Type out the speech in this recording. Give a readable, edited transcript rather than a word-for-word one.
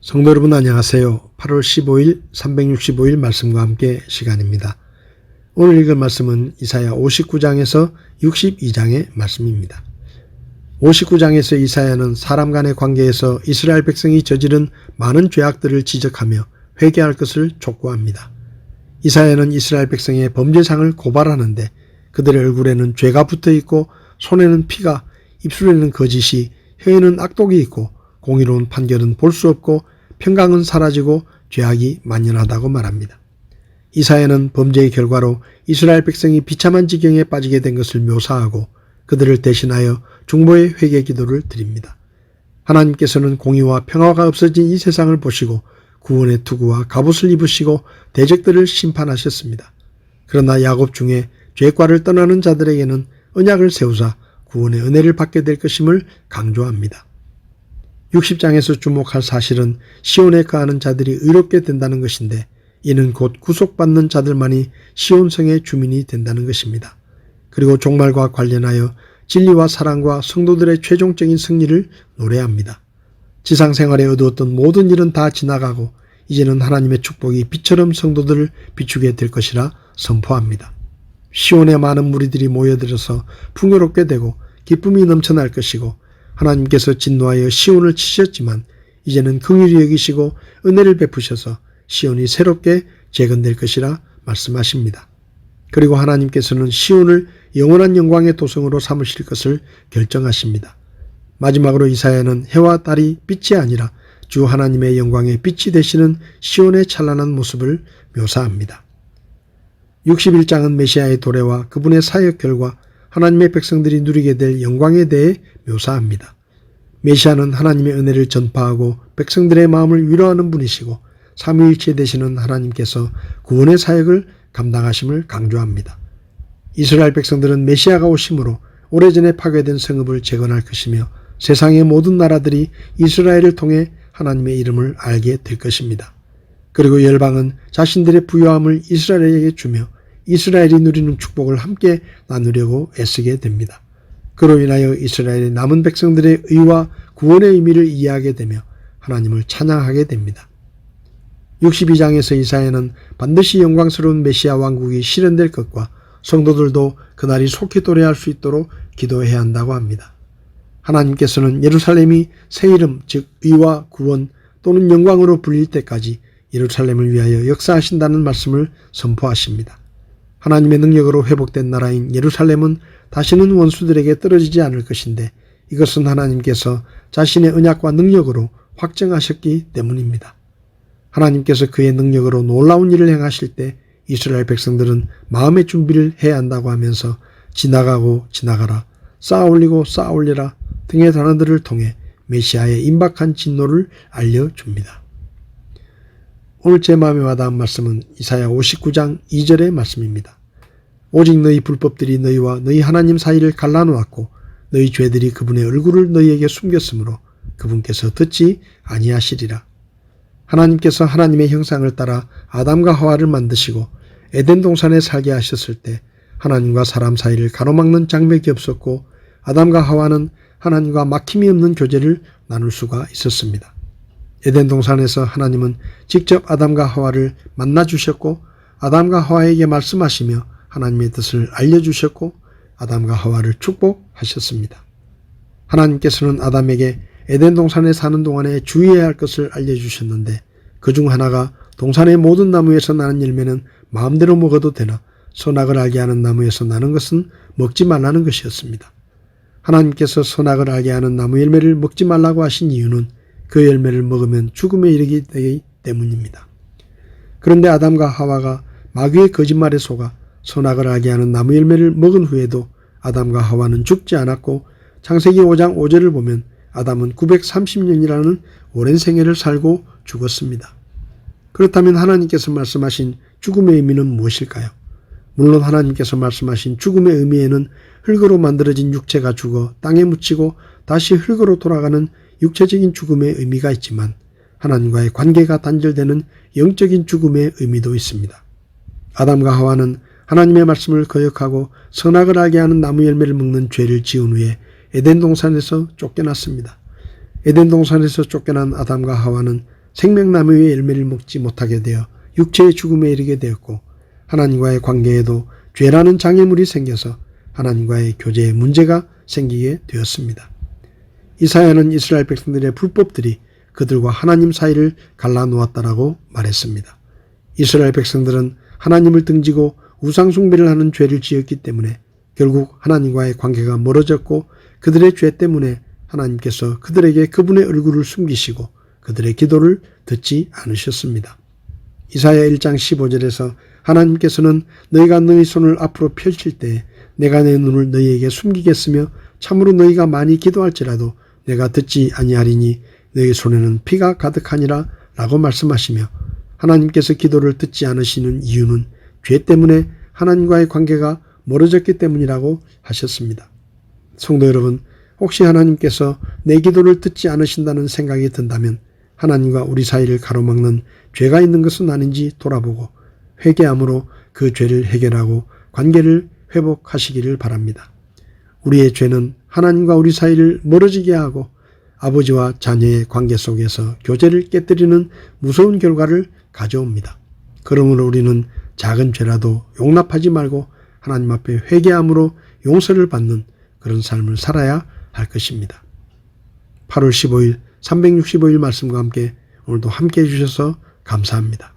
성도 여러분 안녕하세요. 8월 15일 365일 말씀과 함께 시간입니다. 오늘 읽을 말씀은 이사야 59장에서 62장의 말씀입니다. 59장에서 이사야는 사람 간의 관계에서 이스라엘 백성이 저지른 많은 죄악들을 지적하며 회개할 것을 촉구합니다. 이사야는 이스라엘 백성의 범죄상을 고발하는데 그들의 얼굴에는 죄가 붙어있고 손에는 피가, 입술에는 거짓이, 혀에는 악독이 있고 공의로운 판결은 볼 수 없고 평강은 사라지고 죄악이 만연하다고 말합니다. 이사야는 범죄의 결과로 이스라엘 백성이 비참한 지경에 빠지게 된 것을 묘사하고 그들을 대신하여 중보의 회개 기도를 드립니다. 하나님께서는 공의와 평화가 없어진 이 세상을 보시고 구원의 투구와 갑옷을 입으시고 대적들을 심판하셨습니다. 그러나 야곱 중에 죄과를 떠나는 자들에게는 언약을 세우사 구원의 은혜를 받게 될 것임을 강조합니다. 60장에서 주목할 사실은 시온에 거하는 자들이 의롭게 된다는 것인데 이는 곧 구속받는 자들만이 시온성의 주민이 된다는 것입니다. 그리고 종말과 관련하여 진리와 사랑과 성도들의 최종적인 승리를 노래합니다. 지상생활에 얻었던 모든 일은 다 지나가고 이제는 하나님의 축복이 빛처럼 성도들을 비추게 될 것이라 선포합니다. 시온에 많은 무리들이 모여들어서 풍요롭게 되고 기쁨이 넘쳐날 것이고 하나님께서 진노하여 시온을 치셨지만 이제는 긍휼히 여기시고 은혜를 베푸셔서 시온이 새롭게 재건될 것이라 말씀하십니다. 그리고 하나님께서는 시온을 영원한 영광의 도성으로 삼으실 것을 결정하십니다. 마지막으로 이사야는 해와 달이 빛이 아니라 주 하나님의 영광의 빛이 되시는 시온의 찬란한 모습을 묘사합니다. 61장은 메시아의 도래와 그분의 사역 결과 하나님의 백성들이 누리게 될 영광에 대해 묘사합니다. 메시아는 하나님의 은혜를 전파하고 백성들의 마음을 위로하는 분이시고 삼위일체 되시는 하나님께서 구원의 사역을 감당하심을 강조합니다. 이스라엘 백성들은 메시아가 오심으로 오래전에 파괴된 성읍을 재건할 것이며 세상의 모든 나라들이 이스라엘을 통해 하나님의 이름을 알게 될 것입니다. 그리고 열방은 자신들의 부요함을 이스라엘에게 주며 이스라엘이 누리는 축복을 함께 나누려고 애쓰게 됩니다. 그로 인하여 이스라엘의 남은 백성들의 의와 구원의 의미를 이해하게 되며 하나님을 찬양하게 됩니다. 62장에서 이사야는 반드시 영광스러운 메시아 왕국이 실현될 것과 성도들도 그날이 속히 도래할 수 있도록 기도해야 한다고 합니다. 하나님께서는 예루살렘이 새 이름 즉 의와 구원 또는 영광으로 불릴 때까지 예루살렘을 위하여 역사하신다는 말씀을 선포하십니다. 하나님의 능력으로 회복된 나라인 예루살렘은 다시는 원수들에게 떨어지지 않을 것인데 이것은 하나님께서 자신의 언약과 능력으로 확정하셨기 때문입니다. 하나님께서 그의 능력으로 놀라운 일을 행하실 때 이스라엘 백성들은 마음의 준비를 해야 한다고 하면서 지나가고 지나가라, 쌓아올리고 쌓아올리라 등의 단어들을 통해 메시아의 임박한 진노를 알려줍니다. 오늘 제 마음에 와닿은 말씀은 이사야 59장 2절의 말씀입니다. 오직 너희 불법들이 너희와 너희 하나님 사이를 갈라놓았고 너희 죄들이 그분의 얼굴을 너희에게 숨겼으므로 그분께서 듣지 아니하시리라. 하나님께서 하나님의 형상을 따라 아담과 하와를 만드시고 에덴 동산에 살게 하셨을 때 하나님과 사람 사이를 가로막는 장벽이 없었고 아담과 하와는 하나님과 막힘이 없는 교제를 나눌 수가 있었습니다. 에덴 동산에서 하나님은 직접 아담과 하와를 만나 주셨고 아담과 하와에게 말씀하시며 하나님의 뜻을 알려주셨고 아담과 하와를 축복하셨습니다. 하나님께서는 아담에게 에덴 동산에 사는 동안에 주의해야 할 것을 알려주셨는데 그중 하나가 동산의 모든 나무에서 나는 열매는 마음대로 먹어도 되나 선악을 알게 하는 나무에서 나는 것은 먹지 말라는 것이었습니다. 하나님께서 선악을 알게 하는 나무 열매를 먹지 말라고 하신 이유는 그 열매를 먹으면 죽음에 이르게 되기 때문입니다. 그런데 아담과 하와가 마귀의 거짓말에 속아 선악을 알게 하는 나무 열매를 먹은 후에도 아담과 하와는 죽지 않았고 창세기 5장 5절을 보면 아담은 930년이라는 오랜 생애를 살고 죽었습니다. 그렇다면 하나님께서 말씀하신 죽음의 의미는 무엇일까요? 물론 하나님께서 말씀하신 죽음의 의미에는 흙으로 만들어진 육체가 죽어 땅에 묻히고 다시 흙으로 돌아가는 육체적인 죽음의 의미가 있지만 하나님과의 관계가 단절되는 영적인 죽음의 의미도 있습니다. 아담과 하와는 하나님의 말씀을 거역하고 선악을 알게 하는 나무 열매를 먹는 죄를 지은 후에 에덴 동산에서 쫓겨났습니다. 에덴 동산에서 쫓겨난 아담과 하와는 생명나무의 열매를 먹지 못하게 되어 육체의 죽음에 이르게 되었고 하나님과의 관계에도 죄라는 장애물이 생겨서 하나님과의 교제에 문제가 생기게 되었습니다. 이사야는 이스라엘 백성들의 불법들이 그들과 하나님 사이를 갈라놓았다라고 말했습니다. 이스라엘 백성들은 하나님을 등지고 우상숭배를 하는 죄를 지었기 때문에 결국 하나님과의 관계가 멀어졌고 그들의 죄 때문에 하나님께서 그들에게 그분의 얼굴을 숨기시고 그들의 기도를 듣지 않으셨습니다. 이사야 1장 15절에서 하나님께서는 너희가 너희 손을 앞으로 펼칠 때 내가 내 눈을 너희에게 숨기겠으며 참으로 너희가 많이 기도할지라도 내가 듣지 아니하리니 너희 손에는 피가 가득하니라 라고 말씀하시며 하나님께서 기도를 듣지 않으시는 이유는 죄 때문에 하나님과의 관계가 멀어졌기 때문이라고 하셨습니다. 성도 여러분, 혹시 하나님께서 내 기도를 듣지 않으신다는 생각이 든다면 하나님과 우리 사이를 가로막는 죄가 있는 것은 아닌지 돌아보고 회개함으로 그 죄를 해결하고 관계를 회복하시기를 바랍니다. 우리의 죄는 하나님과 우리 사이를 멀어지게 하고 아버지와 자녀의 관계 속에서 교제를 깨뜨리는 무서운 결과를 가져옵니다. 그러므로 우리는 작은 죄라도 용납하지 말고 하나님 앞에 회개함으로 용서를 받는 그런 삶을 살아야 할 것입니다. 8월 15일 365일 말씀과 함께 오늘도 함께 해주셔서 감사합니다.